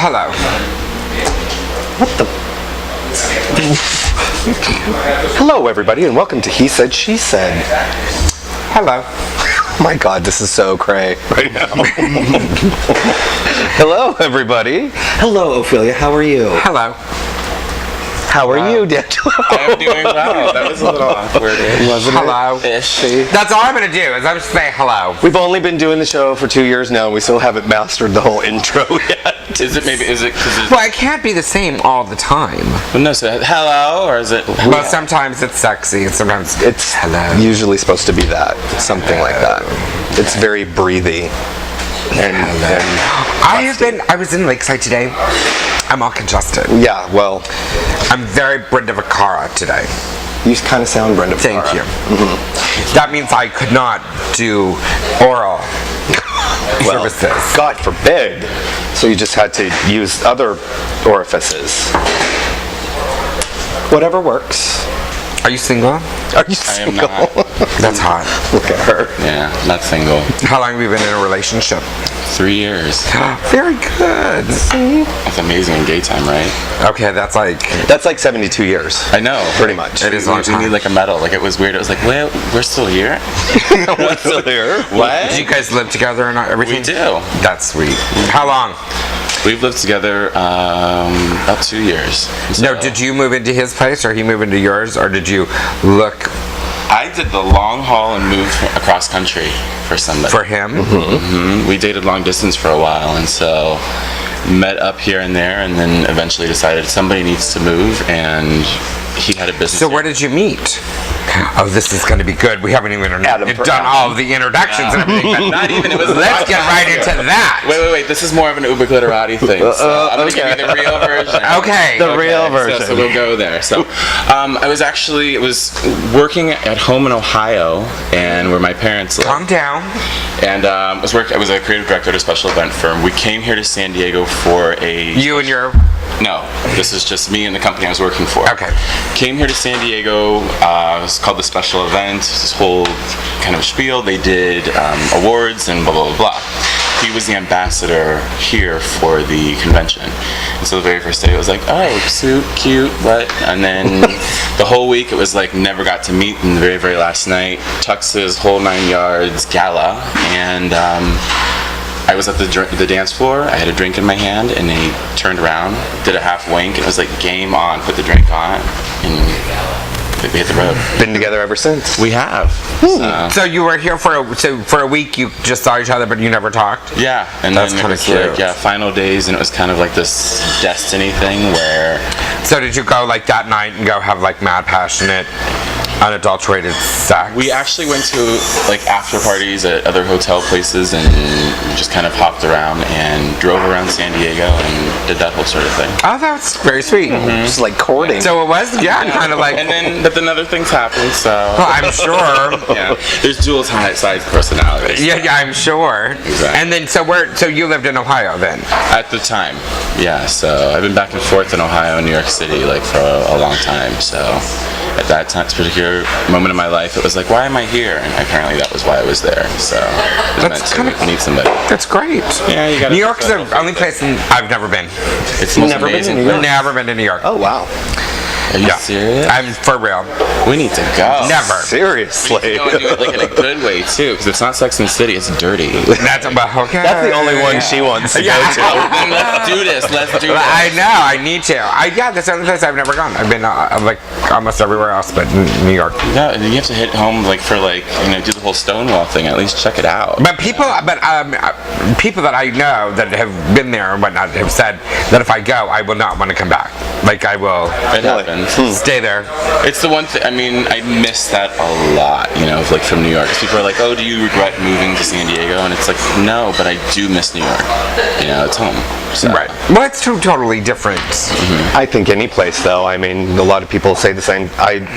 Hello. What the? Hello, everybody, and welcome to He Said, She Said. Hello. Oh my God, this is so cray right now. Hello, everybody. Hello, Ophelia. How are you? Hello. How are you, Dangilo? I'm doing well. That was a little awkward. Wasn't Hello-ish. it? That's all I'm going to do is I'm just say hello. We've only been doing the show for 2 years now, and we still haven't mastered the whole intro yet. Is it because it's... Well, it can't be the same all the time. Well, no, so hello, or is it... Well, sometimes it's sexy, and sometimes It's hello. usually supposed to be that. Something like that. It's very breathy. And I was in Lakeside today. I'm all congested. yeah, well, I'm very Brenda Vacara today. you kind of sound Brenda Thank Vacara. you. That means I could not do oral Well, services. God forbid. So you just had to use other orifices. Whatever works. Are you single? Are you I am single? not. That's hot. Look at her. Yeah, not single. How long have you been in a relationship? 3 years. Very good. That's amazing in gay time, right? Okay, that's like... That's like 72 years. I know. Pretty much. It is a long We need time. like a medal. Like it was weird. It was like, well, we're still here? We're still here. What? Do you guys live together and everything? We do. That's sweet. How long? We've lived together about 2 years. No, did you move into his place or he move into yours, or did you look I did the long haul and moved across country for somebody. for him? We dated long distance for a while, and so met up here and there, and then eventually decided somebody needs to move, and he had a business. So here. where did you meet? Oh, this is going to be good. We haven't even Adam for done Adam. all of the introductions and everything. but Not even. It was. Let's get right into that. Wait. This is more of an UberGlitterati thing. So I'm gonna give you the real version. Okay. The real version. So we'll go there. So I was working at home in Ohio, and where my parents live. Calm down. And I was a creative director at a special event firm. We came here to San Diego for a... You and your... No, this is just me and the company I was working for. Okay. Came here to San Diego. It was called the special event. This whole kind of spiel. They did awards and blah, blah, blah, blah. He was the ambassador here for the convention. And so the very first day it was like, oh, suit, cute, what? And then the whole week it was like never got to meet. And the very, very last night, tuxes, whole 9 yards, gala. And I was at the dance floor. I had a drink in my hand, and he turned around, did a half wink, and it was like game on, put the drink on, and we hit the road. Been together ever since. We have. So you were here for a week. You just saw each other, but you never talked. Yeah, and That's then it kinda was cute. like final days, and it was kind of like this destiny thing where So did you go like that night and go have like mad passionate, unadulterated sex? we actually went to like after parties at other hotel places and just kind of hopped around and drove around San Diego and did that whole sort of thing. Oh, that's very sweet. Just like courting. So it was, kind of like. But then other things happened, so Well, I'm sure. yeah, there's dual side personalities. Yeah, I'm sure. Exactly. And then, so you lived in Ohio then? At the time, yeah. So I've been back and forth in Ohio and New York City like for a long time. So at that time, this particular moment in my life, it was like, why am I here? And apparently that was why I was there. So it was That's meant to meet somebody. That's great. Yeah, you gotta New York is the settle only place I've never been. It's the most Never been to amazing New York? place. Never been to New York. Oh, wow. Are you Yeah. serious? I'm for real. We need to go. Never. Seriously. We need to go and do it like in a good way too, because it's not Sex and the City. It's dirty. That's about okay. That's the only one she wants to Yeah. go to. Then let's do this. Let's do this. I know. I need to. That's the only place I've never gone. I've been like almost everywhere else, but New York. No, and you have to hit home like for like do the whole Stonewall thing. At least check it out. But people that I know that have been there and whatnot have said that if I go, I will not want to come back. Like I will It happens. stay there. It's the one thing. I mean, I miss that a lot. Like from New York. 'Cause people are like, "Oh, do you regret moving to San Diego?" And it's like, no, but I do miss New York. It's home. So. Right. Well, it's totally different. I think any place, though. I mean, a lot of people say the same. I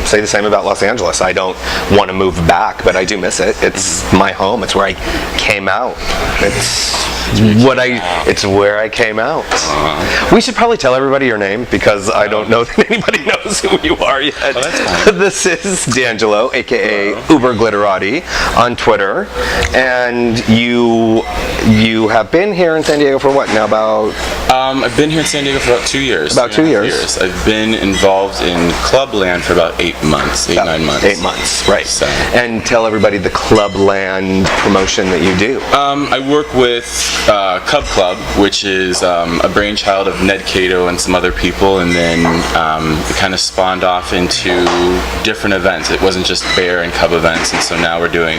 say the same about Los Angeles. I don't want to move back, but I do miss it. It's my home. It's where I came out. It's where I came out. We should probably tell everybody your name because I don't know that anybody knows who you are yet. Oh, that's fine. This is Dangilo, aka UberGlitterati, on Twitter, and you have been here in San Diego for what now? about? I've been here in San Diego for about 2 years. About 2 2.5 years. I've been involved in Clubland for about 8 months, 9 months. 8 months, right. So. And tell everybody the Clubland promotion that you do. I work with Cub Club, which is a brainchild of Ned Cato and some other people, and then it kind of spawned off into different events. It wasn't just bear and cub events, and so now we're doing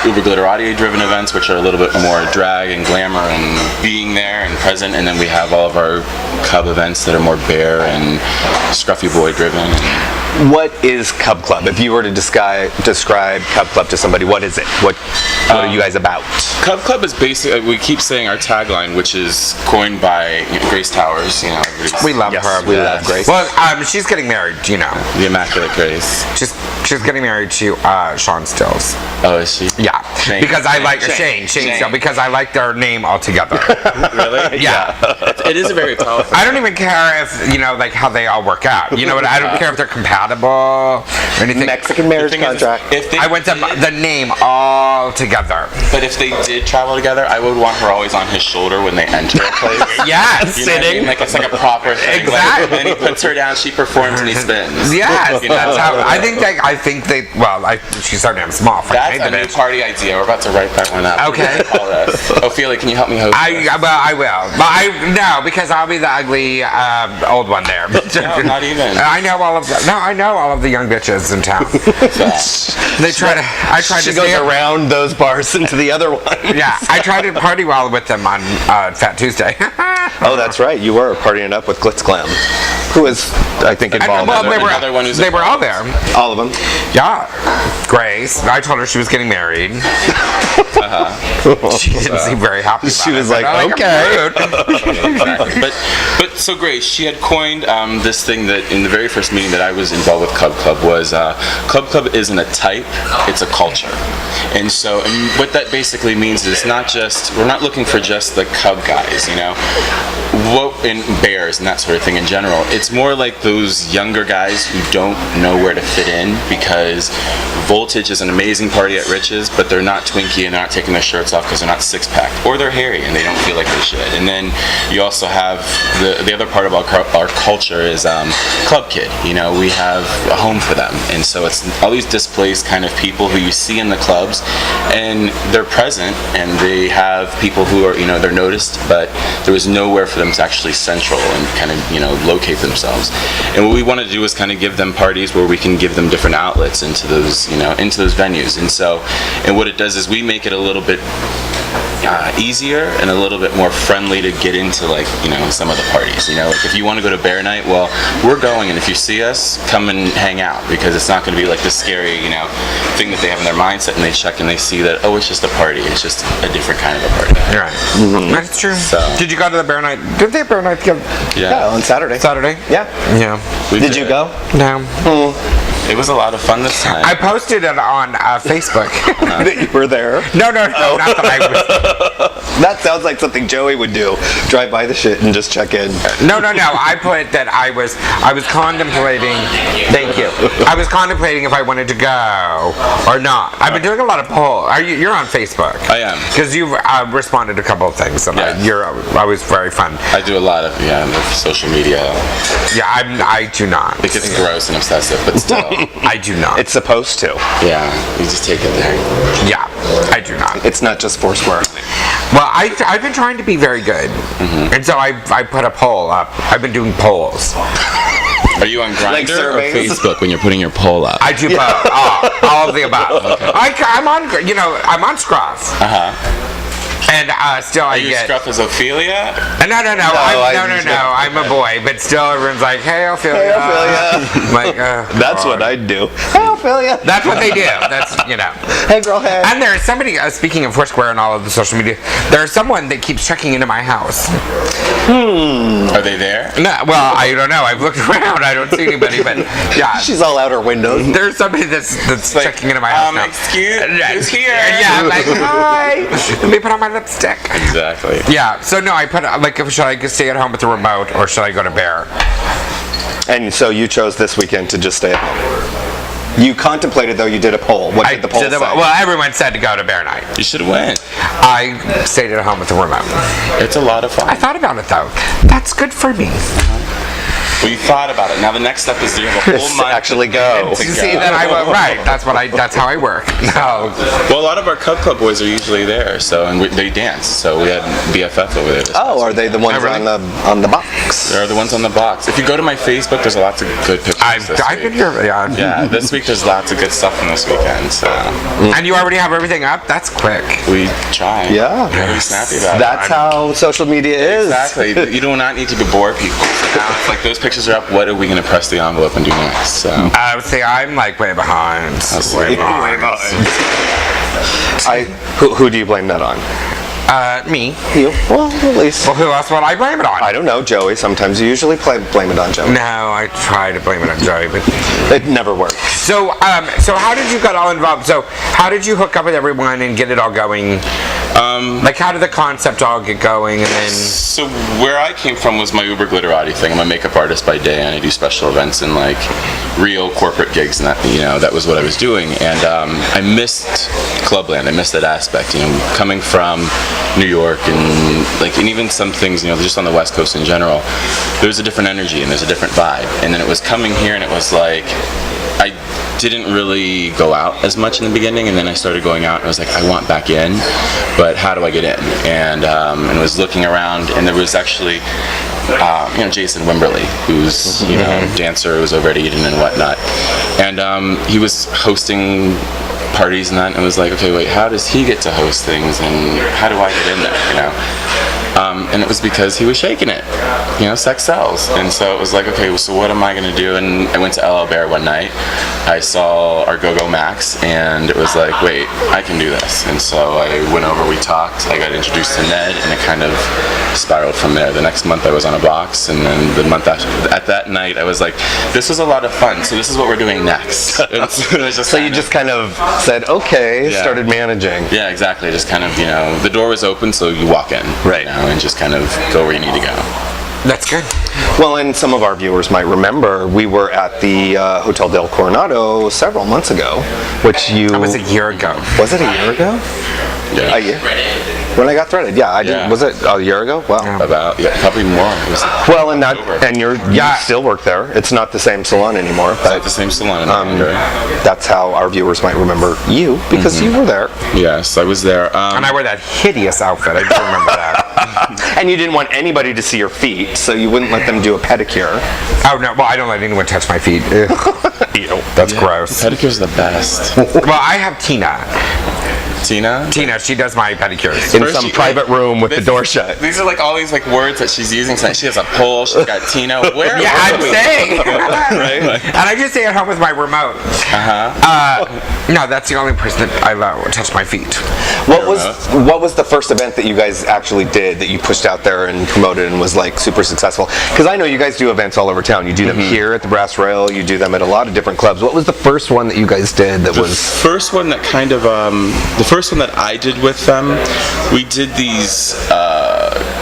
UberGlitterati driven events, which are a little bit more drag and glamour and being there and present, and then we have all of our cub events that are more bear and scruffy boy driven. What is Cub Club? If you were to describe Cub Club to somebody, what is it? What are you guys about? Cub Club is basically, we keep saying our tagline, which is coined by Grace Towers. We love Yes, her. we love Grace. Well, she's getting married, The Immaculate Grace. She's getting married to Sean Stills. Oh, is she? Yeah. Shane. Because I like Shane. Shane Still, because I like their name altogether. Really? Yeah. It is a very powerful. I don't even care if, like how they all work out. You know what? I don't care if they're compatible or anything. Mexican marriage thing is, contract. if they I went to the name all together. But if they did travel together, I would want her always on his shoulder when they enter a place. Yes. You know what I mean? Like it's like a proper thing. Exactly. Like, then he puts her down, she performs, and he spins. Yes. You know? That's how, I think they, well, she's starting to have small. That's a new party idea. We're about to write that one up. Okay. Call us. Ophelia, can you help me host this? I will. But no, because I'll be the ugly old one there. No, not even. I know all of the young bitches in town. They try to. I tried She to goes stay around those bars into the other one. Yeah, I tried to party well with them on Fat Tuesday. Oh, that's right. You were partying up with Glitz Glam, who was, I think, involved. Well, Another one who's they were all there. all of them. Yeah, Grace. I told her she was getting married. She didn't seem very happy. About She was it, like, but I'm okay. rude. Exactly. But so Grace, she had coined this thing that in the very first meeting that I was involved with Cub Club was Cub Club isn't a type, it's a culture. And so, and what that basically means is we're not looking for just the Cub guys, and bears and that sort of thing in general. It's more like those younger guys who don't know where to fit in because Voltage is an amazing party at Rich's, but they're not Twinkie and they're not taking their shirts off because they're not six-packed, or they're hairy and they don't feel like they should. And then you also have the other part of our culture is Club Kid. We have a home for them, and so it's all these displaced kind of people who you see in the clubs, and they're present, and they have people who are they're noticed, but there was nowhere for them to actually central and kind of locate themselves. And what we want to do is kind of give them parties where we can give them different outlets into those into those venues. And what it does is we make it a little bit easier and a little bit more friendly to get into some of the parties. Like if you want to go to Bear Night, well, we're going, and if you see us, come and hang out, because it's not going to be like this scary thing that they have in their mindset, and they check and they see that, oh, it's just a party, it's just a different kind of a party. You're right. That's true. So- Did you go to the Bear Night? Did they have Bear Night together? Yeah, on Saturday. Saturday? Yeah. Yeah. We Did you go? No. It was a lot of fun this time. I posted it on Facebook. That you were there? No, not that I was. That sounds like something Joey would do. Drive by the shit and just check in. No. I put that I was contemplating. Thank you. I was contemplating if I wanted to go or not. I've been doing a lot of polls. You're on Facebook? I am. Because you've responded to a couple of things, and Yeah. I was very fun. I do a lot of social media. Yeah, I do not. It gets gross and obsessive, but still. I do not. It's supposed to. Yeah, you just take it there. Yeah, I do not. It's not just Foursquare. Well, I've been trying to be very good, and so I put a poll up. I've been doing polls. Are you on Grindr or surveys? Facebook when you're putting your poll up? I do both. All of the above. Okay. I'm on Scruff. And still Are I you get. Scruff as Ophelia? No. I'm a boy, but still everyone's like, "Hey, Ophelia." Hey, Ophelia. Like, That's what I'd do. Hey, Ophelia. That's what they do. That's Hey, girl, hey. And there's somebody speaking of Foursquare and all of the social media. There's someone that keeps checking into my house. Are they there? No, well, I don't know. I've looked around. I don't see anybody, but yeah. She's all out her windows. There's somebody that's checking into my house now. Excuse, who's here? Yeah, I'm like, hi. Let me put on my lipstick. Exactly. Yeah, so no, I put should I stay at home with the remote or should I go to Bear? And so you chose this weekend to just stay at home. You contemplated, though, you did a poll. What did the poll say? Well, everyone said to go to Bear Night. You should have went. I stayed at home with the remote. It's a lot of fun. I thought about it, though. That's good for me. Well, you thought about it. Now the next step is you have a whole month actually go. You see that right. That's how I work. No. Well, a lot of our Cub Club boys are usually there, and they dance. So we had BFF over there. Oh, are they the ones on the box? They're the ones on the box. If you go to my Facebook, there's lots of good pictures. I've been here. Yeah. Yeah, this week there's lots of good stuff from this weekend. So. And you already have everything up? That's quick. We try. Yeah. Really snappy about it. That's how social media is. Exactly. You do not need to bore people. Now, it's like those pictures are up. What are we going to press the envelope and do next? So. I would say I'm like way behind. Way behind. Who do you blame that on? Me. You. Well, at least. Well, who else would I blame it on? I don't know, Joey. Sometimes you usually blame it on Joey. No, I try to blame it on Joey, but it never works. So how did you get all involved? So how did you hook up with everyone and get it all going? Like, how did the concept all get going? And then. So where I came from was my UberGlitterati thing. I'm a makeup artist by day, and I do special events and like real corporate gigs, and that was what I was doing. And I missed Clubland. I missed that aspect. Coming from New York and even some things, just on the West Coast in general, there's a different energy and there's a different vibe. And then it was coming here and it was like, I didn't really go out as much in the beginning, and then I started going out and I was like, I want back in, but how do I get in? And was looking around, and there was actually Jason Wimberly, who's dancer, who was over at Eden and whatnot, and he was hosting parties and that, and I was like, okay, wait, how does he get to host things, and how do I get in there, and it was because he was shaking it, sex sells, and so it was like, okay, so what am I going to do? And I went to LL Bear one night, I saw our Gogo Max, and it was like, wait, I can do this, and so I went over, we talked, I got introduced to Ned, and it kind of spiraled from there. The next month I was on a box, and then the month after, at that night, I was like, this was a lot of fun, so this is what we're doing next. So you just kind of said, okay, started managing. Yeah, exactly, just kind of, the door was open, so you walk in. Right. And just kind of go where you need to go. That's good. Well, and some of our viewers might remember we were at the Hotel del Coronado several months ago, which That was a year ago. Was it a year ago? Yeah. A year? When I got threaded, yeah, I did. Yeah. Was it a year ago? Wow. Probably more. It was well, and you still work there. It's not the same salon anymore. It's not the same salon anymore. That's how our viewers might remember you, because you were there. Yes, I was there. And I wore that hideous outfit. I do remember that. And you didn't want anybody to see your feet, so you wouldn't let them do a pedicure. Oh no! Well, I don't let anyone touch my feet. Ew, that's gross. Pedicure's the best. Well, I have Tina. Tina, she does my pedicures. In some private room with the door shut. These are like all these like words that she's using tonight. She has a pole, she's got Tina. Where Yeah, are I'm we? saying. Right? And I just stay at home with my remote. No, that's the only person that I allow to touch my feet. What was the first event that you guys actually did that you pushed out there and promoted and was like super successful? Because I know you guys do events all over town. You do them here at the Brass Rail. You do them at a lot of different clubs. What was the first one that you guys did that was? The first one that kind of the first one that I did with them, we did these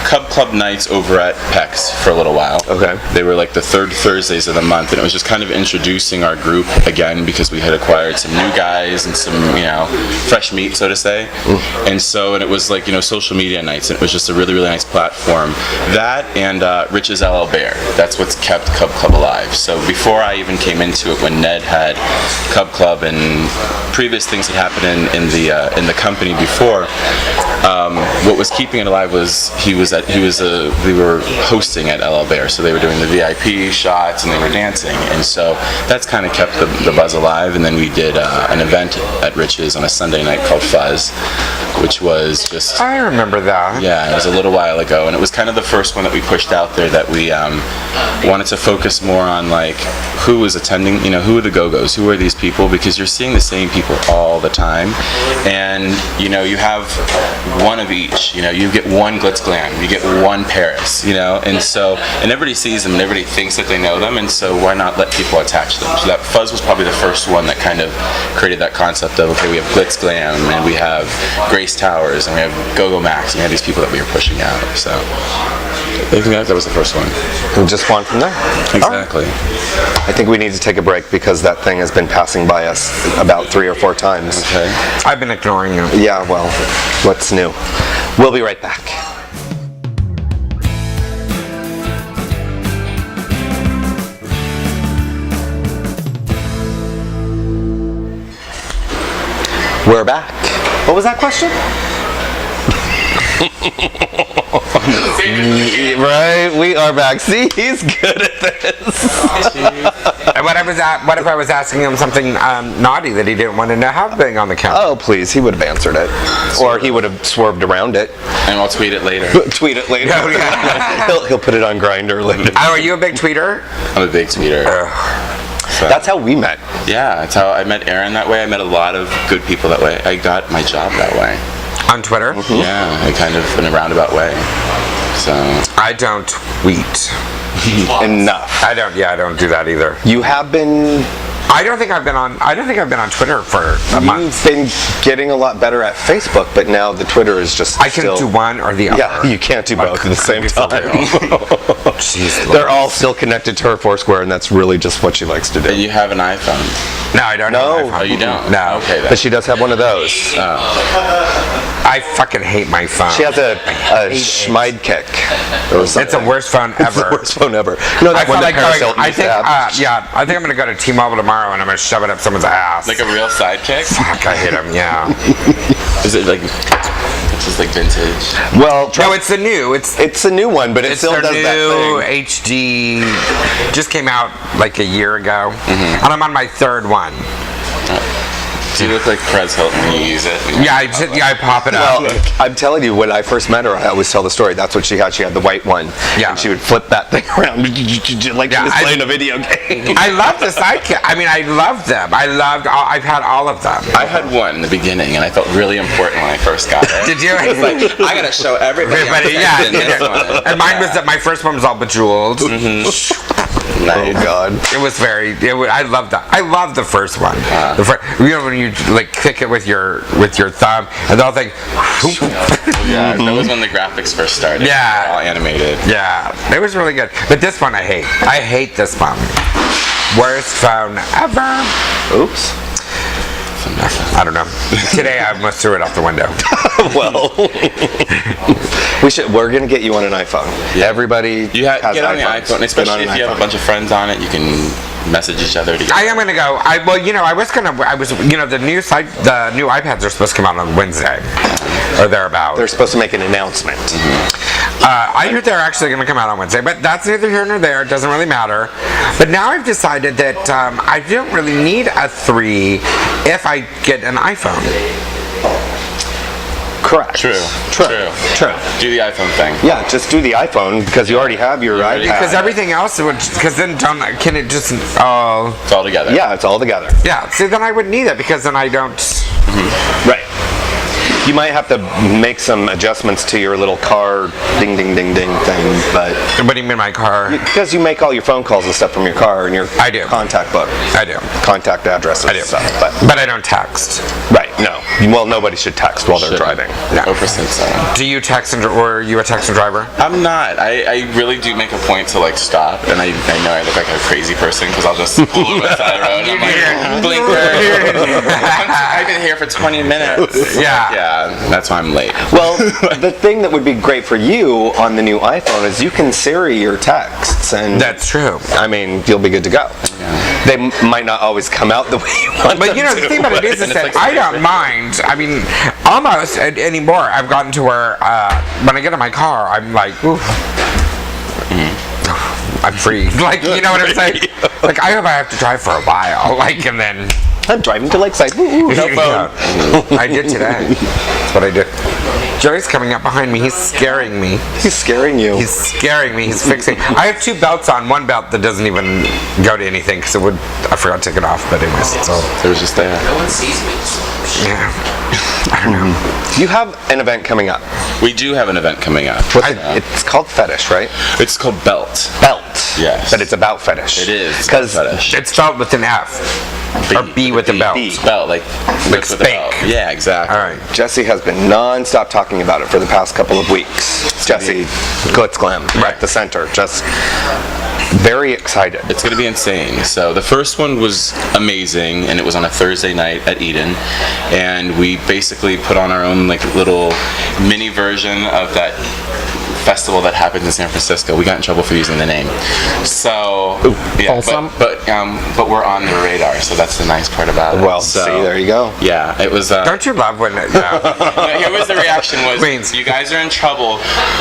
Cub Club nights over at PEX for a little while. Okay. They were like the third Thursdays of the month, and it was just kind of introducing our group again, because we had acquired some new guys and some, fresh meat, so to say. And it was like, social media nights, and it was just a really, really nice platform. That and Rich's LL Bear, that's what's kept Cub Club alive. So before I even came into it, when Ned had Cub Club and previous things had happened in the company before, what was keeping it alive was we were hosting at LL Bear, so they were doing the VIP shots and they were dancing, and so that's kind of kept the buzz alive. And then we did an event at Rich's on a Sunday night called Fuzz, which was just, I remember that. yeah, it was a little while ago, and it was kind of the first one that we pushed out there, that we wanted to focus more on like who was attending, who are the go-go's, who are these people, because you're seeing the same people all the time, and you have one of each. You get one glitz glam, You get one Paris, you know, and everybody sees them and everybody thinks that they know them, and so why not let people attach them? So that Fuzz was probably the first one that kind of created that concept of, okay, we have Glitz Glam, and we have Grace Towers, and we have Gogo Max, and we have these people that we are pushing out. So I think that was the first one. And just one from there. Exactly. I think we need to take a break because that thing has been passing by us about 3 or 4 times. Okay. I've been ignoring you. Yeah, well, what's new? We'll be right back. We're back. What was that question? Right, we are back. See, he's good at this. And what if I was asking him something naughty that he didn't want to know how being on the counter? Oh, please, he would have answered it. Or he would have swerved around it. And I'll tweet it later. Tweet it later. Oh, yeah. he'll put it on Grindr later. Oh, are you a big tweeter? I'm a big tweeter. So, That's how we met. yeah, that's how I met Aaron that way. I met a lot of good people that way. I got my job that way. On Twitter? Yeah, I kind of in a roundabout way. So I don't tweet. Enough. I don't do that either. You have been. I don't think I've been on Twitter for a month. You've been getting a lot better at Facebook, but now the Twitter is just. I can do one or the other. Yeah, you can't do both at the same time. Jeez, They're all still connected to her Foursquare, and that's really just what she likes to do. and you have an iPhone. No, I don't. No. have an iPhone. Oh, you don't? No. Okay, then. But she does have one of those. I fucking hate my phone. She has a Schmide kick. Or something. It's the worst phone It's the ever. worst phone ever. You know that I one feel that like Paris going, Hilton I used to think, have? I think I'm gonna go to T-Mobile tomorrow and I'm gonna shove it up someone's ass. Like a real sidekick? Fuck, I hate them. Yeah. Is it like it's just like vintage? Well, No, it's the new. it's a new one, but it It's still their does that new thing. HD. Just came out like a year ago, and I'm on my third one. Do you look like Perez Hilton when you use it? Yeah, I pop it up. Well, I'm telling you, when I first met her, I always tell the story. That's what she had. She had the white one. Yeah. And she would flip that thing around like she was I- playing a video game. I love the sidekick. I mean, I love them. I've had all of them. I had one in the beginning, and I felt really important when I first got it. Did you? It's like, I gotta show everybody. Everybody, I'm yeah. this one. And mine was that my first one was all bejeweled. Oh God. It was I loved that. I love the first one. You know when you like kick it with your thumb and the whole thing. Yeah, that was when the graphics first started. Yeah. They were all animated. Yeah, it was really good. But this one I hate. I hate this phone. Worst phone ever. Oops. I don't know. Today I almost threw it out the window. Well, we're gonna get you on an iPhone. Yeah. Get Everybody has on the iPhones. iPhone, Get especially on an if you have a iPhone. bunch of friends on it. You can message each other together. I am gonna go. The new iPads are supposed to come out on Wednesday or thereabouts. They're supposed to make an announcement. I heard they're actually going to come out on Wednesday, but that's neither here nor there. It doesn't really matter. But now I've decided that I don't really need a 3 if I get an iPhone. Correct. True. Do the iPhone thing. Yeah, just do the iPhone because you already have your already iPad. Because everything else would. Because then can it just? Oh. It's all together. Yeah, it's all together. Yeah. See, then I wouldn't need it because then I don't. Right. You might have to make some adjustments to your little car ding ding ding ding thing, but What do you mean my car? because you make all your phone calls and stuff from your car and your I do. contact book, I do. contact addresses I do. and stuff. But But I don't text. right, no. Well, nobody should text while they're driving. No. 0% so. Do you text or are you a text and driver? I'm not. I really do make a point to like stop, and I know I look like a crazy person because I'll just pull over the side of the road and I'm like, blinker. I've been here for 20 minutes. Yeah. Yeah, that's why I'm late. Well, the thing that would be great for you on the new iPhone is you can Siri your texts, and That's true. I mean, you'll be good to go. They might not always come out the way you want But them you know, to, the thing about it is And it's that like I super don't mind. I mean, almost anymore. I've gotten to where when I get in my car, I'm like, oof. I'm free. Like, you know what I'm saying? Like, I hope I have to drive for a while. Like, and then. I'm driving to Lakeside. Woo, woo, no phone. I did today. That's what I did. Joey's coming up behind me. He's scaring me. He's scaring you. He's scaring me. He's fixing. I have 2 belts on. One belt that doesn't even go to anything because I forgot to take it off. But anyways, so It was just there. No one sees me. yeah. I don't know. You have an event coming up. We do have an event coming up. It's called Fetish, right? It's called Belt. Belt. Yes. But it's about fetish. It is. Because fetish. It's spelled with an F or B with the belt. Belt, like with the spank. belt. Yeah, exactly. All right. Jesse has been non-stop talking about it for the past couple of weeks. Jesse, Glitz Glam, at the center, just very excited. It's going to be insane. So the first one was amazing, and it was on a Thursday night at Eden, and we basically put on our own like little mini version of that festival that happens in San Francisco. We got in trouble for using the name. So yeah, awesome. but we're on their radar, so that's the nice part about it. Well, so, see, there you go. Yeah, it was. Don't you love when? Here was the reaction was, Queens. you guys are in trouble,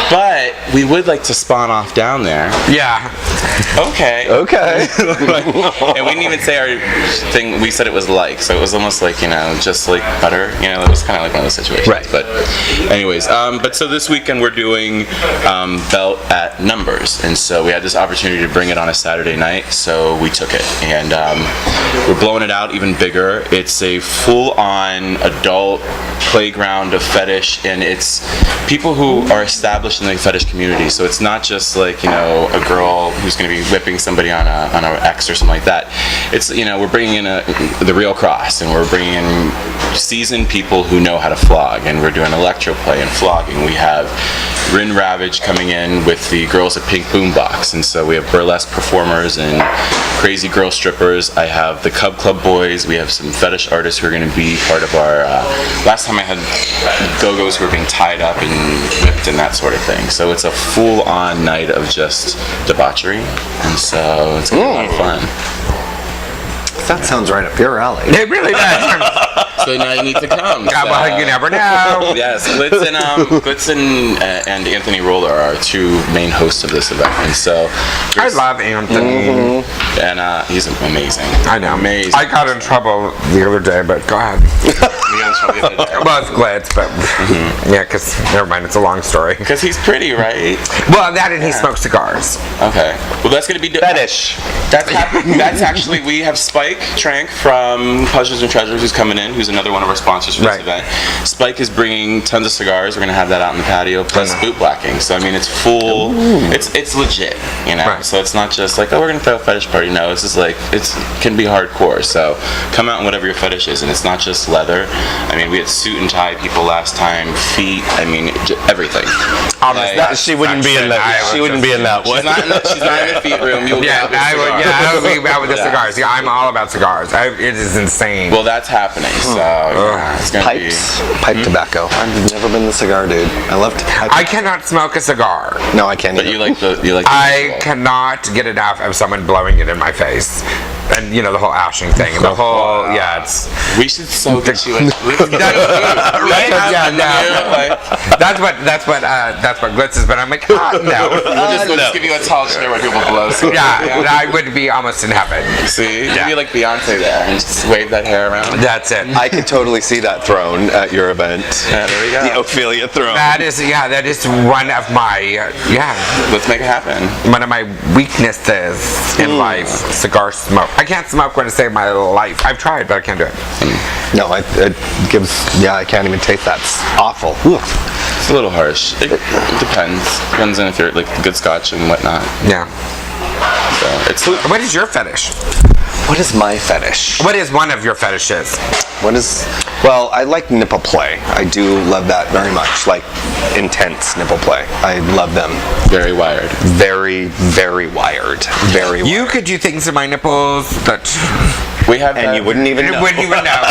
but we would like to spawn off down there. Yeah. Okay. Okay. And we didn't even say our thing. We said it was like, so it was almost like, just like butter. It was kind of like one of those situations. Right. But anyways, but so this weekend we're doing Belt at Numbers, and so we had this opportunity to bring it on a Saturday night, so we took it, and we're blowing it out even bigger. It's a full-on adult playground of fetish, and it's people who are established in the fetish community. So it's not just like a girl who's going to be whipping somebody on a X or something like that. It's we're bringing in the real cross, and we're bringing in seasoned people who know how to flog, and we're doing electroplay and flogging. We have Rin Ravage coming in with the Girls at Pink Boombox, and so we have burlesque performers and crazy girl strippers. I have the Cub Club boys. We have some fetish artists who are going to be part of our. Last time I had go-go's who were being tied up and whipped and that sort of thing. So it's a full-on night of just debauchery, and so it's going to be a lot of fun. That sounds right up your alley. It really does. So now you need to come. Yeah, well, you never know. Yes, Glitz and Anthony Roller are 2 main hosts of this event, and so I love Anthony. and he's amazing. I know. Amazing. I got in trouble the other day, but go ahead. Well, it's Glitz, but yeah, because never mind. It's a long story. Because he's pretty, right? Well, that and he smokes cigars. Okay. Well, that's going to be Fetish. That's actually, we have Spike Trank from Pleasures and Treasures who's coming in, who's another one of our sponsors for this event. Spike is bringing tons of cigars. We're going to have that out in the patio, plus boot blacking. So I mean, it's full. It's legit, Right. So it's not just like, oh, we're going to throw a fetish party. No, this is like, it can be hardcore. So come out in whatever your fetish is, and it's not just leather. I mean, we had suit and tie people last time, feet. I mean, everything. She wouldn't be in that. She wouldn't be in that one. She's not in the feet room. I would be about with the cigars. Yeah, I'm all about cigars. It is insane. Well, that's happening. So it's gonna Pipes. Pipe tobacco. I've never been the cigar dude. I love to pipe. I cannot smoke a cigar. No, I can't. But either. you like. I cannot get enough of someone blowing it in my face. And the whole ashing thing, the whole it's. We should so get you in. That's what Glitz is. But I'm like, no. We'll just give you a tall chair where people blow. Yeah, I would be almost in heaven. See, you'd be like Beyonce there and just wave that hair around. That's it. I could totally see that throne at your event. Yeah, there we go. The Ophelia throne. That is one of my Let's make it happen. one of my weaknesses in life. Cigar smoke. I can't smoke when I save my life. I've tried, but I can't do it. No, it gives. Yeah, I can't even taste that. It's awful. It's a little harsh. It depends. Depends on if you're like good scotch and whatnot. Yeah. So it's. What is your fetish? What is my fetish? What is one of your fetishes? Well, I like nipple play. I do love that very much. Like intense nipple play. I love them. Very wired. Very, very wired. Very wired. You could do things to my nipples that We have And that. you wouldn't even know. wouldn't even know.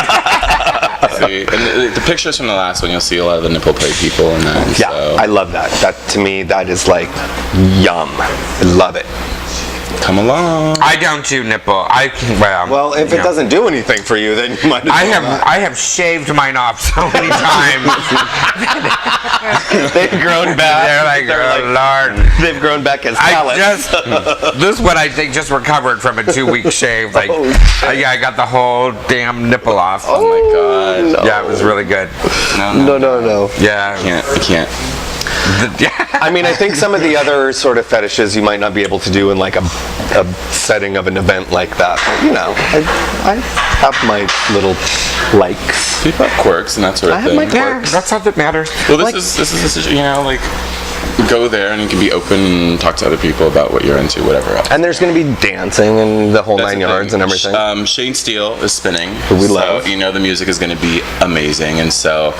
See, and the pictures from the last one, you'll see a lot of the nipple play people in that. Yeah, So. I love that. That to me, that is like yum. I love it. come along. I don't do nipple. I can, Well, if it doesn't do anything for you, then you might as well not. I have shaved mine off so many times. They've grown back. They're like, oh Lord. They've grown back as pallets. This one I think just recovered from a 2-week shave. Like, yeah, I got the whole damn nipple off. Oh my god. Yeah, it was really good. No. Yeah. I can't. I mean, I think some of the other sort of fetishes you might not be able to do in like a setting of an event like that. But, you know, I have my little likes. People have quirks and that sort of thing. I have my quirks. That's all that matters. Well, this is you know, like, go there and you can be open and talk to other people about what you're into, whatever else. And there's going to be dancing and the whole 9 yards and everything. Shane Steele is spinning. Who we love. So, you know, the music is going to be amazing. And so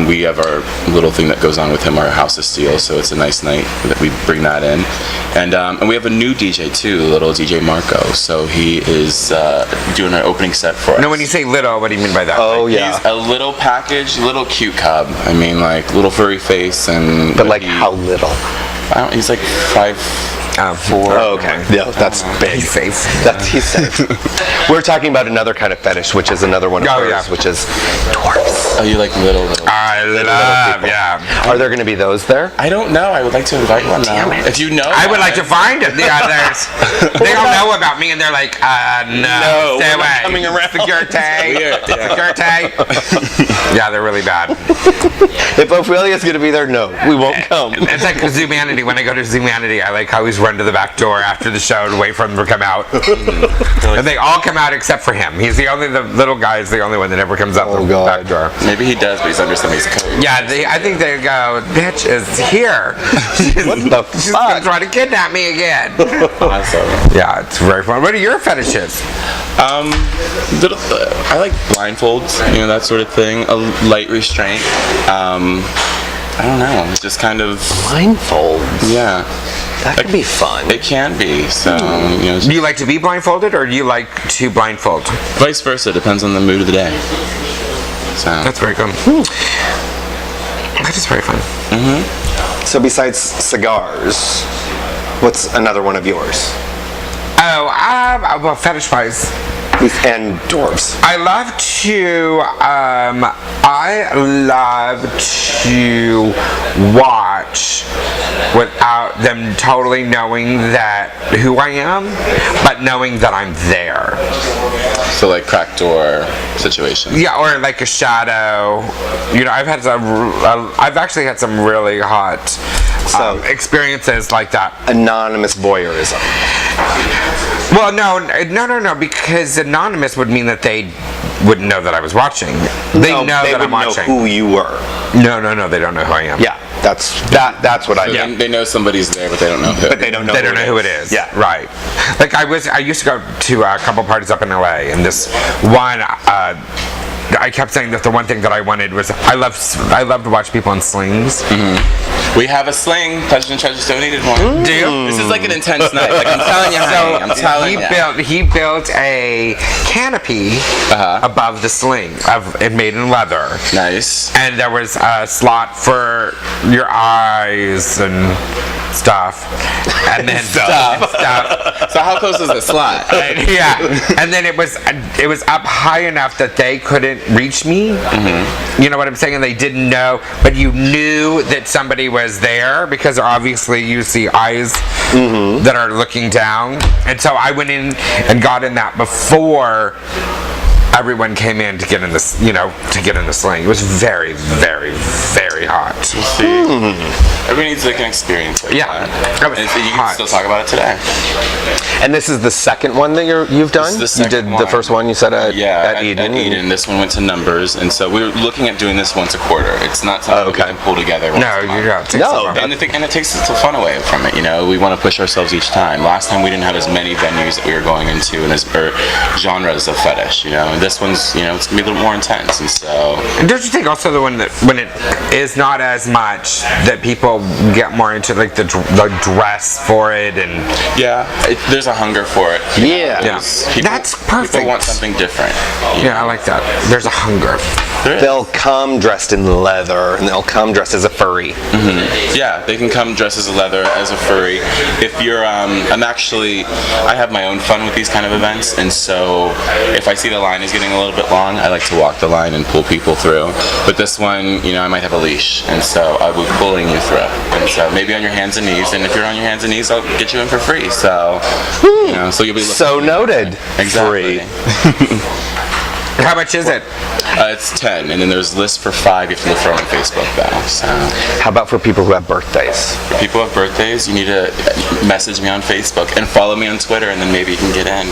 we have our little thing that goes on with him, our House of Steel. So it's a nice night that we bring that in. And we have a new DJ too, little DJ Marco. So he is doing our opening set for us. No, when you say little, what do you mean by that? Oh, yeah. He's a little package, little cute cub. I mean, like, little furry face and... But like, how little? He's like 5'4". Oh, okay. Yeah, that's big. He's safe. He's safe. We're talking about another kind of fetish, which is another one of ours, which is dwarfs. Oh, you like little. I love, yeah. Are there going to be those there? I don't know. I would like to invite one now. If you know, I would like to find it. The others, they don't know about me, and they're like, no, stay away. Coming around. Security. Yeah, they're really bad. If Ophelia's going to be there, no, we won't come. It's like Zoomhumanity. When I go to Zoomhumanity, I like always run to the back door after the show and wait for them to come out. And they all come out except for him. He's the little guy is the only one that ever comes out the back door. Maybe he does, but he's under somebody's coat. Yeah, I think they go, bitch is here. What the She's gonna try to kidnap me again. Awesome. Yeah, it's very fun. What are your fetishes? I like blindfolds, you know, that sort of thing. A light restraint. I don't know. It's just kind of Blindfolds. yeah. That could be fun. It can be. So you know, Do you like to be blindfolded or do you like to blindfold? vice versa. Depends on the mood of the day. So That's very good. That is very fun. So besides cigars, what's another one of yours? Oh, well, fetish-wise, And dwarves. I love to watch without them totally knowing who I am, but knowing that I'm there. so like crack door situations. Yeah, or like a shadow. You know, I've actually had some really hot experiences like that. Anonymous voyeurism. Well, no, because anonymous would mean that they wouldn't know that I was watching. They know that I'm watching. Know who you were. No, they don't know who I am. Yeah, that's what I mean. They know somebody's there, but they don't know who. But they don't know. They don't know who it is. Yeah, right. Like I used to go to a couple parties up in LA, and this one, I kept saying that the one thing that I wanted was I love to watch people in slings. We have a sling. President Treasures donated one. Do you? This is like an intense night. Like I'm telling you, honey. I'm telling you. He built a canopy above the sling made in leather. Nice. And there was a slot for your eyes and stuff. And then stuff. So how close is the slot? Yeah. And then it was up high enough that they couldn't reach me. You know what I'm saying? And they didn't know, but you knew that somebody was there because obviously you see eyes that are looking down. And so I went in and got in that before everyone came in to get in the sling. It was very, very, very hot. Everybody needs like an experience like that. That was And so you can hot. still talk about it today. And this is the second one that you've done? This is the You did second the one. first one you said at Eden? At Eden. This one went to numbers, and so we were looking at doing this once a quarter. It's not something we can pull together. Once No, a month. you got to. And it takes the fun away from it. You know, we want to push ourselves each time. Last time we didn't have as many venues that we were going into and or genres of fetish. You know, and this one's it's gonna be a little more intense, and so. And don't you think also the one that when it is not as much that people people get more into like the dress for it and there's a hunger for it. Yeah. That's perfect. People want something different. Yeah, I like that. There's a hunger. They'll come dressed in leather, and they'll come dressed as a furry. Yeah, they can come dressed as a leather, as a furry. If you're, I have my own fun with these kind of events, and so if I see the line is getting a little bit long, I like to walk the line and pull people through. But this one, I might have a leash, and so I will be pulling you through. And so maybe on your hands and knees, and if you're on your hands and knees, I'll get you in for free. So, so you'll be so noted. Exactly. Free. How much is it? It's 10, and then there's lists for 5 if you look for it on Facebook though. So How about for people who have birthdays? for people who have birthdays, you need to message me on Facebook and follow me on Twitter, and then maybe you can get in.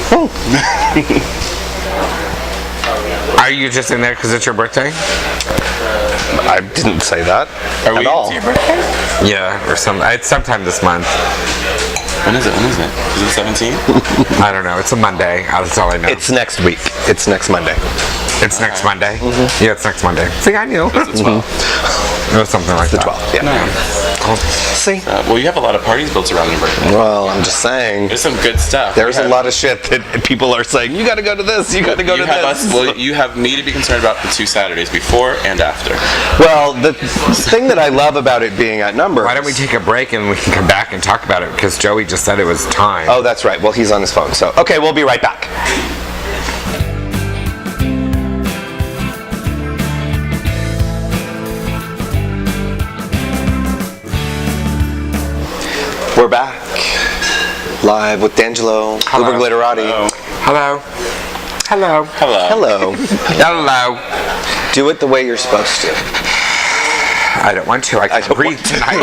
Are you just in there because it's your birthday? I didn't say that Are we at all. into your birthday? Yeah, or some. It's sometime this month. When is it? Is it 17th? I don't know. It's a Monday. That's all I know. It's next week. It's next Monday. It's next Monday. Yeah, it's next Monday. See, I knew. It's the 12th. It was something like The that. 12th. Yeah. See? Well, you have a lot of parties built around your birthday. Well, I'm just saying. There's some good stuff. There's a lot of shit that people are saying, you gotta go to this, you gotta go to this. You have me to be concerned about the 2 Saturdays before and after. Well, the thing that I love about it being at Numbers. Why don't we take a break and we can come back and talk about it? Because Joey just said it was time. Oh, that's right. Well, he's on his phone. So, okay, we'll be right back. We're back. Live with Dangilo, UberGlitterati. Hello. Hello. Hello. Hello. Hello. Do it the way you're supposed to. I don't want to. I can't breathe tonight.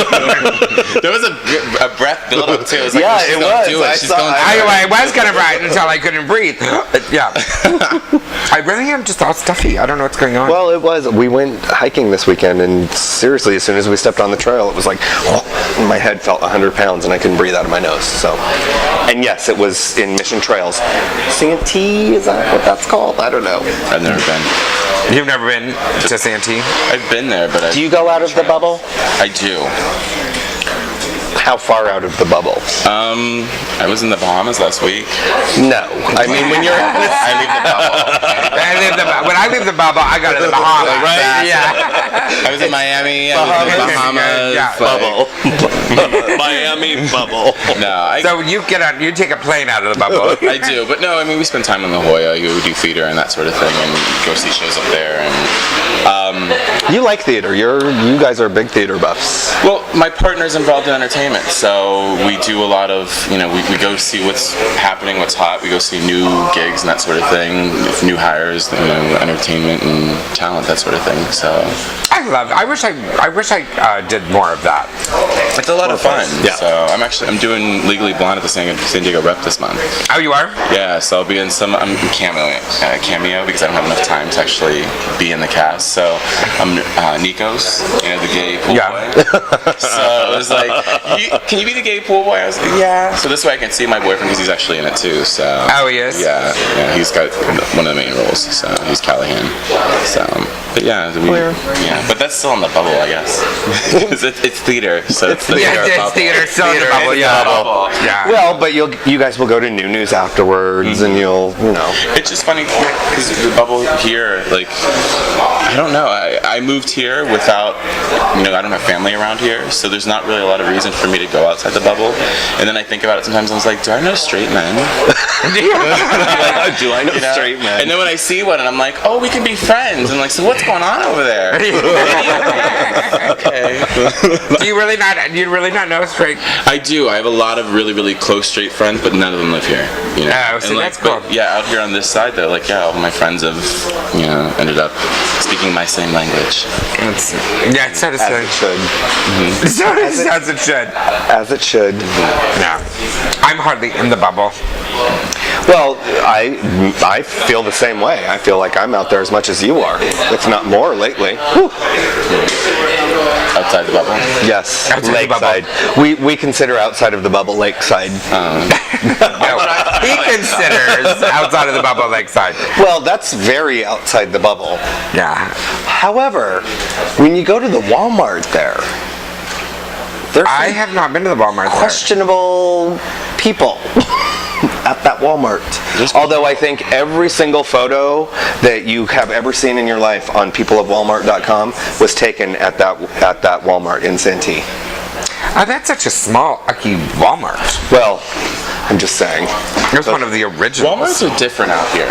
There was a breath build up too. It was like, Yeah, she's it gonna was. do it. I She's saw going it. I was gonna write until I couldn't breathe. Yeah. I really am just all stuffy. I don't know what's going on. Well, it was. We went hiking this weekend, and seriously, as soon as we stepped on the trail, it was like, my head felt 100 pounds, and I couldn't breathe out of my nose. So, and yes, it was in Mission Trails. Santee, is that what that's called? I don't know. I've never been. You've never been to Santee? I've been there, but Do you go out of the bubble? I do. How far out of the bubble? I was in the Bahamas last week. No. I mean, when you're I leave the bubble. When I leave the bubble, I go to the Bahamas. Right? Yeah. I was in Miami. I was in the Bahamas. Yeah. bubble. Miami bubble. No, So you take a plane out of the bubble. I do, but no, I mean, we spend time in La Jolla, you do theater and that sort of thing, and go see shows up there. And You like theater. You guys are big theater buffs. well, my partner's involved in entertainment, so we do a lot of, we go see what's happening, what's hot. We go see new gigs and that sort of thing, new hires, entertainment and talent, that sort of thing. So I wish I did more of that. it's a lot of fun. Yeah. So I'm doing Legally Blonde at the San Diego Rep this month. Oh, you are? Yeah, so I'll be in some cameo because I don't have enough time to actually be in the cast. So I'm Nikos, the gay pool boy. So it was like, can you be the gay pool boy? I was like, yeah. So this way I can see my boyfriend because he's actually in it too. So Oh, he is? yeah, he's got one of the main roles. So he's Callahan. So, but yeah, but that's still in the bubble, I guess. it's theater, so it's the Yeah, it's theater, still in the bubble. in the Yeah. bubble. Yeah. Well, but you guys will go to New News afterwards, and you'll. It's just funny because the bubble here, like, I don't know. I moved here without, I don't have family around here, so there's not really a lot of reason for me to go outside the bubble. And then I think about it sometimes, I was like, do I know straight men? Do I know straight men? And then when I see one, and I'm like, oh, we can be friends. And like, so what's going on over there? Okay. Do you really not know straight? I do. I have a lot of really, really close straight friends, but none of them live here. Oh, see, And, that's cool. But, yeah, out here on this side, though, all of my friends have, ended up speaking my same language. Yeah, so does As it it. should. So does it should. As it should. No. I'm hardly in the bubble. Well, I feel the same way. I feel like I'm out there as much as you are, if not more lately. Whew. Outside the bubble? Yes, Outside the bubble. Lakeside. We consider outside of the bubble Lakeside. No, he considers outside of the bubble lakeside. Well, that's very outside the bubble. Yeah. However, when you go to the Walmart there, There's I some have not been to the Walmart. questionable people at that Walmart. Although I think every single photo that you have ever seen in your life on peopleofwalmart.com was taken at that Walmart in Santee. Oh, that's such a small, ucky Walmart. Well, I'm just saying. It was one of the originals. Walmarts are different out here.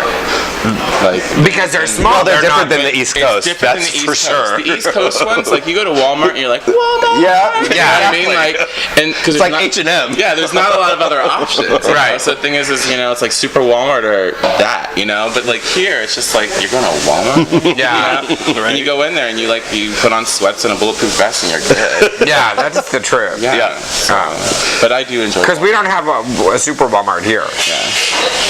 Like Because they're small. Well, they're different not than the East Coast. It's different That's than the for East sure. Coast. The East Coast ones, like you go to Walmart and you're like, Walmart. Yeah, You know what I mean? Like, and because it's like H&M. Yeah, there's not a lot of other options. Right. So the thing is, it's like super Walmart or that, But like here, it's just like you're going to Walmart. Yeah. And you go in there and you put on sweats and a bulletproof vest and you're good. Yeah, that's the truth. Yeah. But I do enjoy. Because we don't have a super Walmart here. Yeah.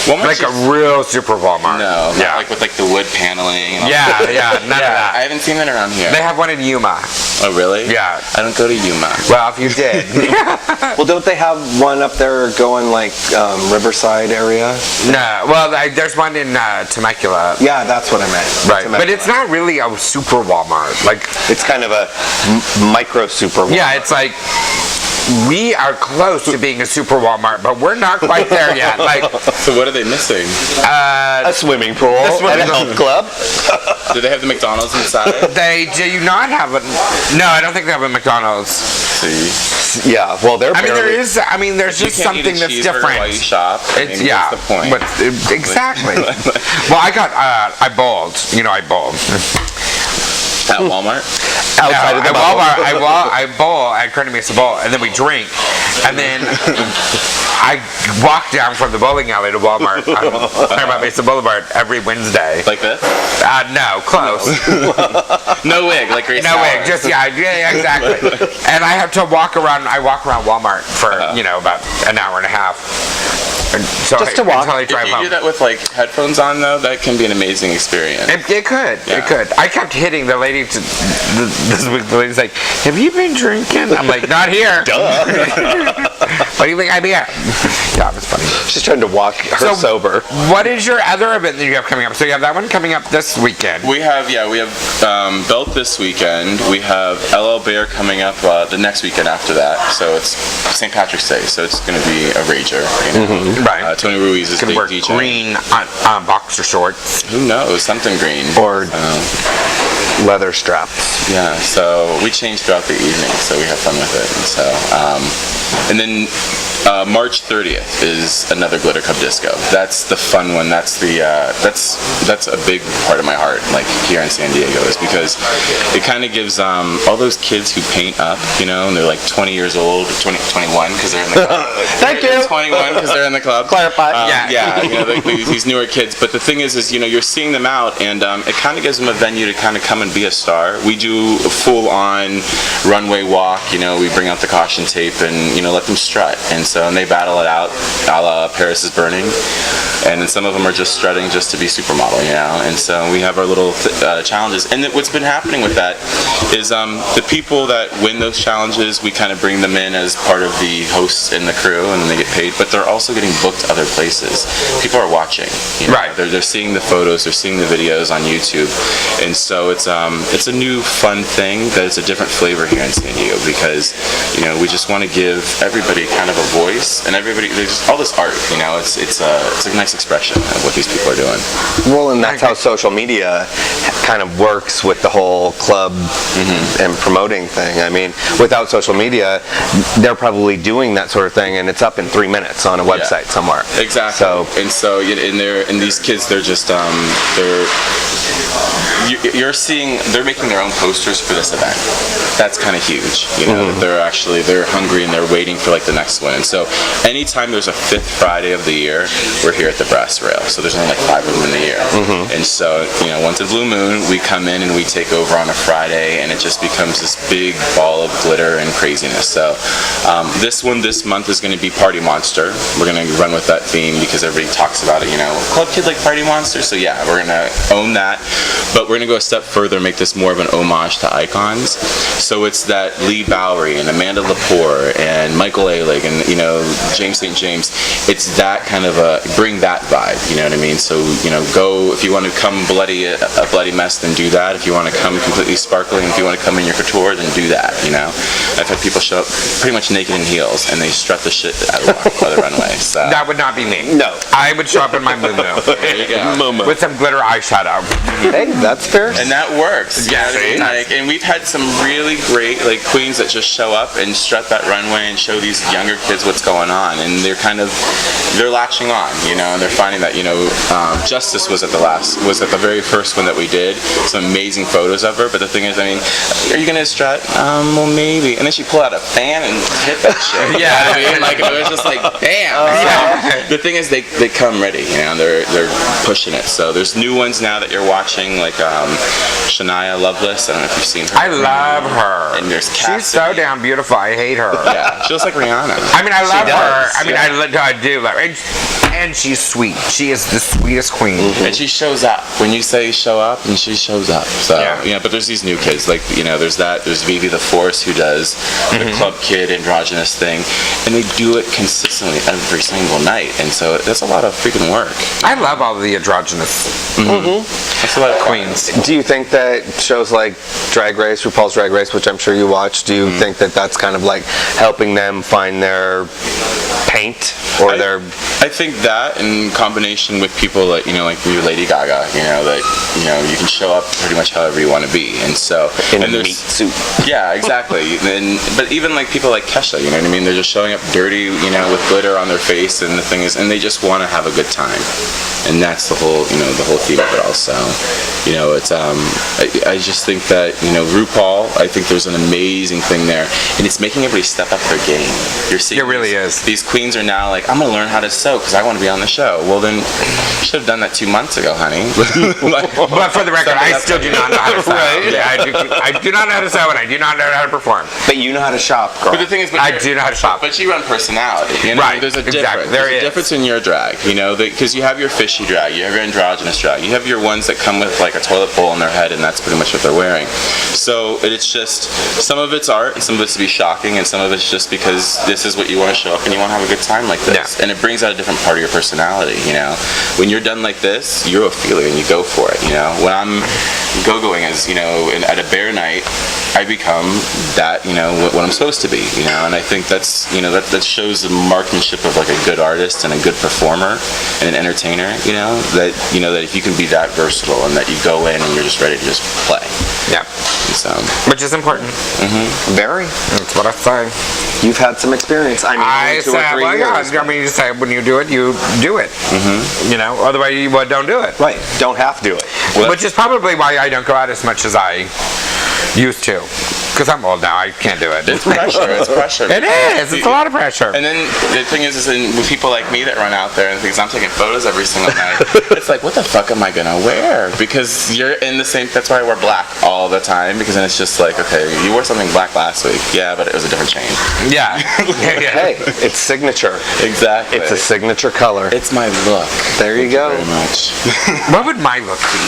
Walmart's Like a real super Walmart. no, Yeah. not like with like the wood paneling. And all Yeah, none of I that. haven't seen that around here. They have one in Yuma. Oh, really? Yeah. I don't go to Yuma. Well, if you did. Well, don't they have one up there going like Riverside area? No. Well, there's one in Temecula. Yeah, that's what I meant. Right. Temecula. But it's not really a super Walmart. Like, It's kind of a micro super Walmart. yeah, it's like we are close to being a super Walmart, but we're not quite there yet. Like, So what are they missing? A swimming pool and a health club. Do they have the McDonald's inside? they do not have a. No, I don't think they have a McDonald's. See, Yeah, well, they're I mean, barely... there is. I mean, there's you just can't eat something a that's cheeseburger different. while you shop. It's, yeah. What's the point? But, exactly. Well, I bowled. I bowled. At Walmart? outside of the bubble. I bowl at Kearney Mesa Bowl, and then we drink, and then I walk down from the bowling alley to Walmart on Claremont Mesa Boulevard every Wednesday. Like this? No, close. No wig, like Grace No Howard. wig, just yeah, exactly. And I have to walk around. I walk around Walmart for about an hour and a half. And so Just to walk. until I If drive you home. do that with like headphones on though, that can be an amazing experience. It could. Yeah. It could. I kept hitting the lady this week. The lady's like, "Have you been drinking?" I'm like, "Not here." What do you think I'm here? Yeah, it was funny. She's trying to walk her sober. What is your other event that you have coming up? So you have that one coming up this weekend. We have Belt this weekend. We have LL Bear coming up the next weekend after that. So it's St. Patrick's Day. So it's going to be a rager. Right. Tony Ruiz is Gonna big wear DJ. green boxer shorts. Who knows? Something green. Or leather straps. Yeah, so we change throughout the evening, so we have fun with it. And so, and then March 30th is another Glitter Cub Disko. That's the fun one. That's the that's a big part of my heart, like here in San Diego, is because it kind of gives all those kids who paint up, and they're like 20 years old, 21 because they're in the club. Thank you. 21 because they're in the club. Clarify. These newer kids. But the thing is you're seeing them out, and it kind of gives them a venue to kind of come and be a star. We do a full-on runway walk. We bring out the caution tape and let them strut, and they battle it out, a la Paris is Burning, and then some of them are just strutting just to be supermodel, and so we have our little challenges. And what's been happening with that is the people that win those challenges, we kind of bring them in as part of the hosts and the crew, and then they get paid, but they're also getting booked other places. People are watching, Right. They're seeing the photos, they're seeing the videos on YouTube, and so it's a new fun thing that it's a different flavor here in San Diego, because we just want to give everybody kind of a voice, and everybody, there's all this art, it's a nice expression of what these people are doing. Well, and that's how social media kind of works with the whole club and promoting thing. I mean, without social media, they're probably doing that sort of thing, and it's up in 3 minutes on a website somewhere. Exactly. And these kids, they're just you're seeing they're making their own posters for this event. That's kind of huge. They're hungry and they're waiting for like the next one. And so anytime there's a 5th Friday of the year, we're here at the Brass Rail. So there's only like 5 of them in the year. And so once a blue moon, we come in and we take over on a Friday, and it just becomes this big ball of glitter and craziness. So this month is going to be Party Monster. We're going to run with that theme because everybody talks about it. Club kid like Party Monster. So yeah, we're going to own that. But we're gonna go a step further, make this more of an homage to icons. So it's that Lee Bowery and Amanda Lepore and Michael Ehrlich and James St. James. It's that kind of bring that vibe. You know what I mean? So go if you want to come a bloody mess, then do that. If you want to come completely sparkling, if you want to come in your couture, then do that. I've had people show up pretty much naked in heels and they strut the shit out of the runway. So That would not be me. No. I would show up in my moo-moo. there you go. With some glitter eyeshadow. Hey, that's fair. And that works. Yeah, you know what I mean? And we've had some really great queens that just show up and strut that runway and show these younger kids what's going on, and they're latching on, and they're finding that Justice was at the very first one that we did. Some amazing photos of her, but the thing is, are you gonna strut? Well, maybe. And then she pulled out a fan and hit that shit. Yeah. You know what I mean? It was just like, bam. So, the thing is, they come ready. They're pushing it. So there's new ones now that you're watching, like Shania Loveless. I don't know if you've seen her. I love her. And there's She's so damn beautiful. I hate her. Yeah, she looks like Rihanna. I love her. does, I do love her. And she's sweet. She is the sweetest queen. And she shows up when you say show up, and she shows up. So but there's these new kids, there's Vivi the Force who does the Club Kid androgynous thing, and they do it consistently every single night, and so that's a lot of freaking work. I love all of the androgynous That's a lot of queens. Do you think that shows like Drag Race, RuPaul's Drag Race, which I'm sure you watch, do you think that that's kind of like helping them find their paint or their... I think that in combination with people like your Lady Gaga, that you can show up pretty much however you want to be, and so in and a meat suit. Yeah, exactly. But even people like Kesha, you know what I mean? They're just showing up dirty, with glitter on their face, and the thing is, and they just want to have a good time, and that's the whole theme of it all. So, it's I just think that RuPaul, I think there's an amazing thing there, and it's making everybody step up their game. You're seeing It really is. These queens are now like, I'm gonna learn how to sew because I want to be on the show. Well, then you should have done that 2 months ago, honey. But for the record, I still do not know how to sew. Right. Yeah, I do not know how to sew, and I do not know how to perform. But you know how to shop, girl. But the thing is, I do know how to shop. But you run personality. Right, There's a difference. exactly. There There's a is. difference in your drag, because you have your fishy drag, you have your androgynous drag, you have your ones that come with like a toilet bowl on their head, and that's pretty much what they're wearing. So it's just, some of it's art, and some of it's to be shocking, and some of it's just because this is what you want to show up and you want to have a good time like this. Yeah. And it brings out a different part of your personality, When you're done like this, you're Ophelia and you go for it, When I'm go-going at a bear night, I become that, what I'm supposed to be, And I think that's, that shows the marksmanship of like a good artist and a good performer and an entertainer, that if you can be that versatile and that you go in and you're just ready to just play. Yeah. So, Which is important. Very. That's what I say. You've had some experience. I mean, 2 or 3 years. You just say when you do it, you do it. Otherwise you don't do it. Right. Don't have to do it. Which is probably why I don't go out as much as I used to. Because I'm old now, I can't do it. it's pressure. It's pressure. It is. It's a lot of pressure. And then the thing is with people like me that run out there and things, I'm taking photos every single night. It's like, what the fuck am I gonna wear? Because you're in the same. That's why I wear black all the time. Because then it's just like, okay, you wore something black last week. Yeah, but it was a different chain. Yeah. Hey, it's signature. Exactly. It's a signature color. It's my look. There you go. Very much. What would my look be?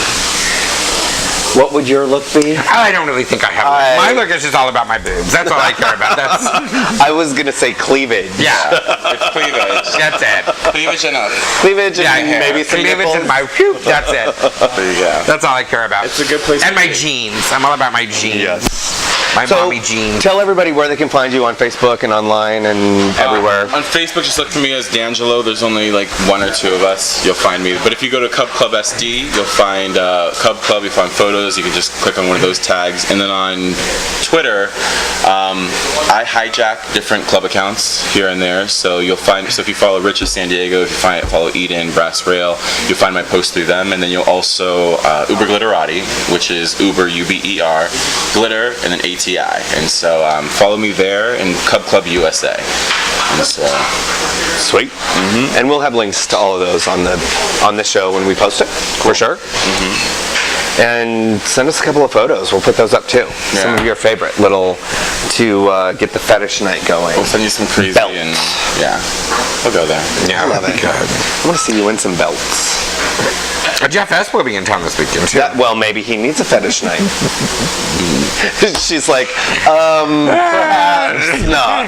What would your look be? I don't really think I have one. My look is just all about my boobs. That's all I care about. That's I was gonna say cleavage. yeah. It's cleavage. That's it. Cleavage enough. Cleavage and Yeah, maybe some cleavage nipples. and my whew, that's it. There you go. That's all I care about. It's a good place And to my be. jeans. I'm all about my jeans. Yes. My So, mommy jeans. tell everybody where they can find you on Facebook and online and everywhere. On Facebook, just look for me as Dangilo. There's only like 1 or 2 of us. You'll find me. But if you go to Cub Club SD, you'll find Cub Club. You'll find photos. You can just click on one of those tags. And then on Twitter, I hijack different club accounts here and there. So you'll find. So if you follow Rich of San Diego, if you follow Eden, Brass Rail, you'll find my posts through them. And then you'll also UberGlitterati, which is Uber UBER, Glitter, and then ATI. And so follow me there in Cub Club USA. And so, Sweet. And we'll have links to all of those on the show when we post it, for sure. And send us a couple of photos. We'll put those up too. Some of your favorite little to get the fetish night going. we'll send you some crazy Belt. and yeah, we'll go there. Yeah, I love it. God. I want to see you in some belts. Jeff S. will be in town this weekend, too. Well, maybe he needs a fetish night. She's like, perhaps not.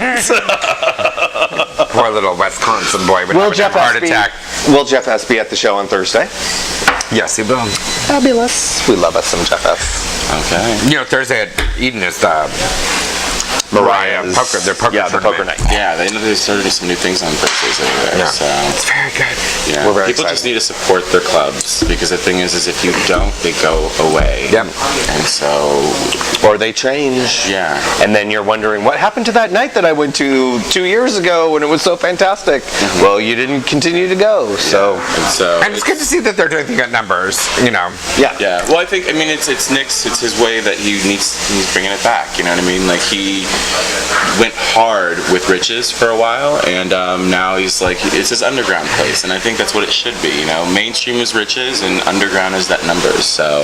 Poor little Wisconsin boy would Will have a heart attack. Will Jeff S. be at the show on Thursday? Yes, he will. Fabulous. We love us some Jeff S. Okay. You know, Thursday at Eden is the Mariah's poker. Their poker the poker tournament. night. Yeah, they started some new things on Thursdays over there. Yeah. So It's very good. yeah, We're very people excited. just need to support their clubs because the thing is if you don't, they go away. Yep. And so Or they change. yeah. And then you're wondering, what happened to that night that I went to 2 years ago when it was so fantastic? Well, you didn't continue to go, so... And so And it's good to see that they're doing good numbers, you know. Yeah. Yeah, well, I mean, it's Nick's, it's his way that he's bringing it back, you know what I mean? Like, he went hard with Riches for a while, and now he's like, it's his underground place, and I think that's what it should be, you know? Mainstream is Riches, and underground is that numbers, so,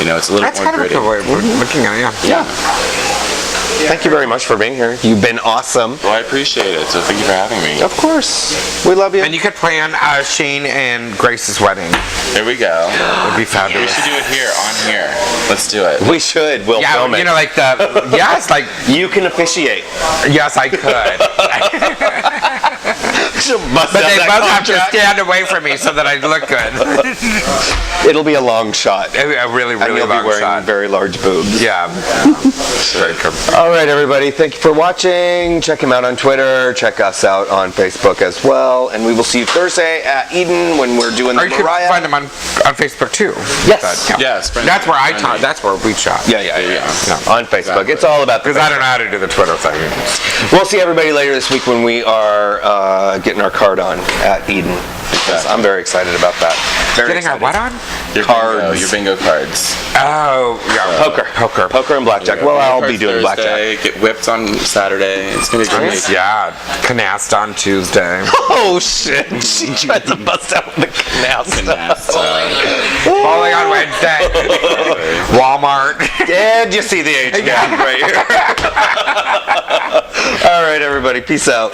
you know, it's a little That's more kind of a gritty. good way of looking at it, yeah. Yeah. Thank you very much for being here. You've been awesome. Well, I appreciate it, so thank you for having me. Of course. We love you. And you could plan Shane and Grace's wedding. Here we go. It would be We fabulous. should do it here, on here. Let's do it. We should. We'll Yeah, film it. you know, like the yes, like You can officiate. yes, I could. But But they both have to stand away from me so that I look good. It'll be a long shot. A really, And really you'll be long wearing shot. very large boobs. Yeah. Very cool. All right, everybody. Thank you for watching. Check him out on Twitter. Check us out on Facebook as well. And we will see you Thursday at Eden when we're doing the Or you could Mariah. find them on Facebook too. Yes. But, Yes, friend- That's where I friend talk. me. That's where we chat. Yeah. On Facebook. It's all about the Because I don't know how to do the Twitter thing. We'll see everybody later this week when we are getting our card on at Eden. Because I'm very excited about that. Very Getting our excited. what on? Your bingo cards. Oh, yeah. Poker and blackjack. Well, I'll be doing blackjack. Thursday, get whipped on Saturday. It's gonna be great. Yeah, canast on Tuesday. Oh shit! She tried to bust out the canal stuff. Bowling on Wednesday. Walmart. And you see the age gap right here. All right, everybody. Peace out.